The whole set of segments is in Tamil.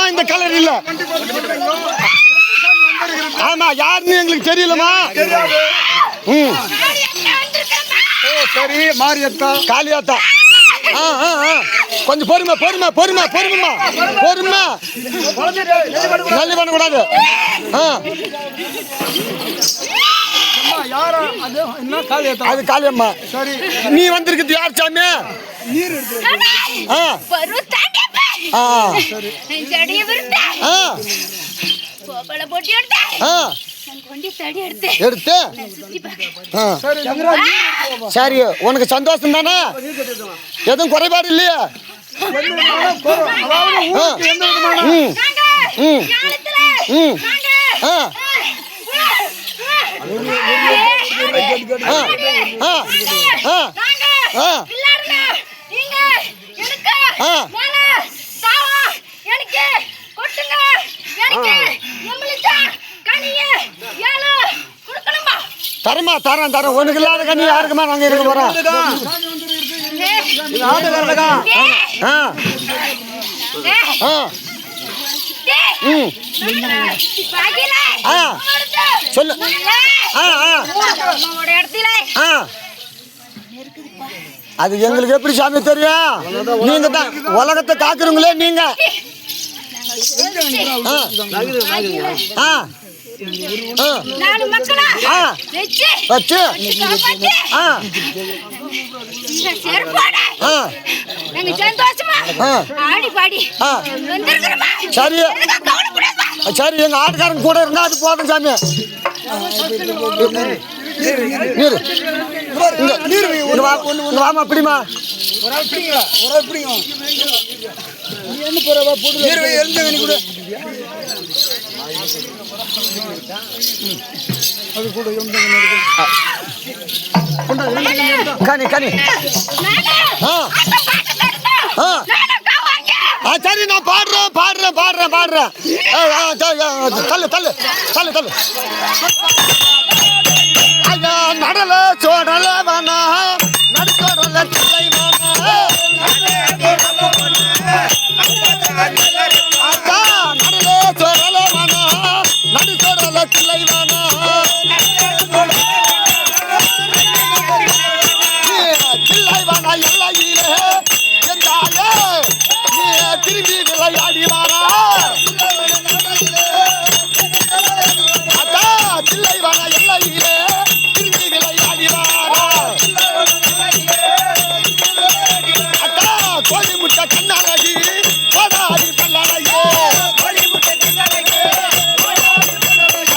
தான் இந்த கலர் இல்ல. ஆமா, யாருன்னு எங்களுக்கு தெரியலமா. சரி, மாரியத்தா காளியாத்தா. கொஞ்சம் பொறுமை பொறுமை பொறுமை பொறுமைமா பொறுமை. நல்லி பண்ணக்கூடாது. அது காளியம்மா. சரி, நீ வந்திருக்குது யார் சாமி? நீர் எடுத்து. சரி, உனக்கு சந்தோஷம் தானே? எதுவும் குறைபாடு இல்லையா? தரமா தரம் தரம். உனக்கு இல்லாத கண்ணி யாருக்குமா நாங்க இருக்க போறோம். சொல்லு. அது எங்களுக்கு எப்படி சாமி தெரியும்? நீங்க தான் உலகத்தை காக்குறீங்களே நீங்க. சரி சரி, எங்க ஆட்டுக்காரங்க கூட இருந்தா அது போதும் சாமி. வாமா அப்படிமா. கனி கனி. சரி, நான் பாடுறேன் பாடுறேன் பாடுறேன் பாடுறேன். தள்ளு தள்ளு தள்ளு தள்ளு. ஐயா நடல சோடல வேணா நடுச்சோடல கிளை வேணா. அக்கா நடல சோடல வேணா நடுச்சோடல கிளை வேணா. கிளை வேணா எல்லையிலே என்றாலே நீ திரும்பி விளையாடி வாரா. அக்கா கிளை வேணா எல்லையிலே திரும்பி விளையாடி வாரா. அக்கா கோழி முட்டை கண்ணாலி கோடாரி பல்லறையே.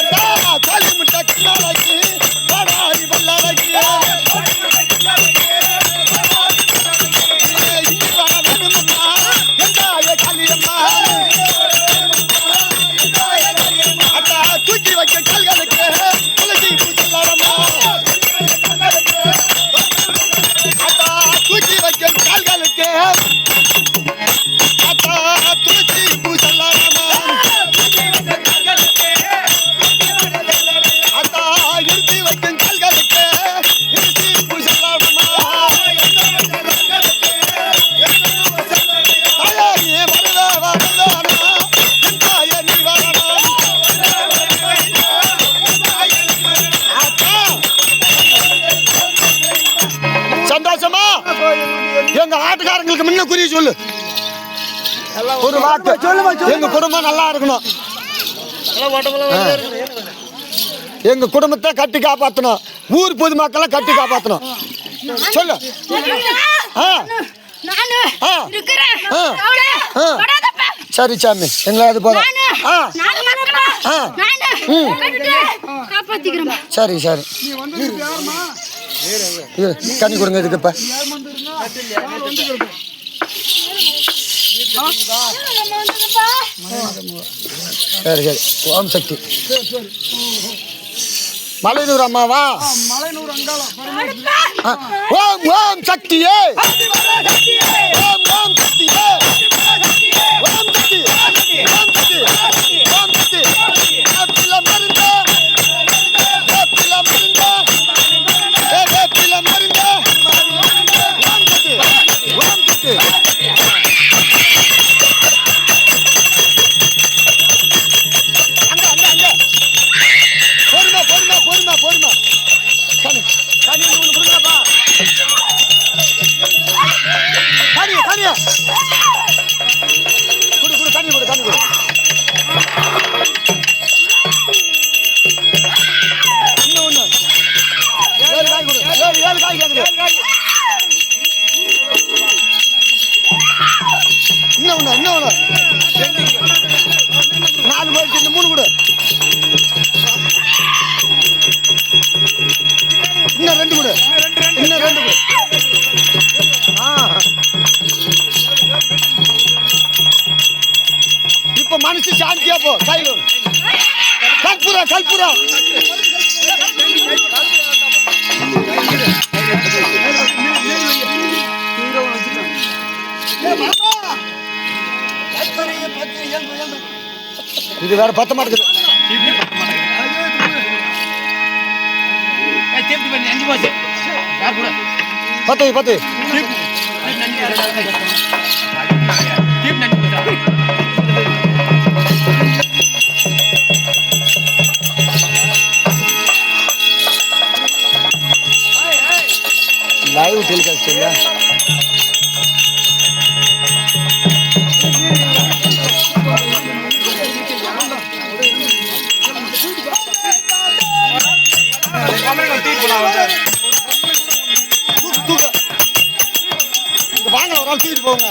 அக்கா கோழி முட்டை கண்ணாலி கோடாரி பல்லறையே. இங்கு வர வேணுமம்மா எந்தாய காளியம்மா. அக்கா தூக்கி வைக்க கால்களுக்கு துளசி பூசலாரம்மா. அக்கா தூக்கி வைக்க கால்களுக்கு அக்கா துளசி பூசலாரம்மா. அக்கா இறுதி வைக்கும் கால்களுக்கு இறுதி பூசலாரம்மா. தாயே வருவா வருவானா எந்தாய நீ வரணும். சந்தோஷமா? எங்க ஆட்டுக்காரங்களுக்கு முன்ன குறி சொல்லு. ஒரு வாக்கு எங்க குடும்பம் நல்லா இருக்கணும். எங்க குடும்பத்தை கட்டி காப்பாற்றணும். ஊர் பொதுமக்களை கட்டி காப்பாற்றணும். சொல்லு. சரி சாமி, எங்களை அது போதும். சரி சரி, கனி கொடுங்க இதுக்கு. இப்ப சரி சரி. ஓம் சக்தி. மலையனூர் அம்மாவா? ஓம் ஓம் சக்தியே. ஓம் ஓம் சக்தியே. ஓம் சக்தி. ஓம் சக்தி. ஓம் சக்தி. வேப்பில மருந்தே. வேப்பில மருந்தே. வேப்பில மருந்தே. ஓம் சக்தி. ஓம் சக்தி. போயிடுச்சு. இந்த 3 கொடு. இன்னும் 2 கொடு. இன்னும் 2 கொடு. இப்ப மனசு சாந்தியா போ. கையில கற்பூரா கற்பூரா. இது வேற பத்த மாட்டேங்குது. பத்து பத்து லைவ் டெலிகாஸ்ட் இல்ல. வாங்க ஒரு ஆள் தூக்கிட்டு போங்க.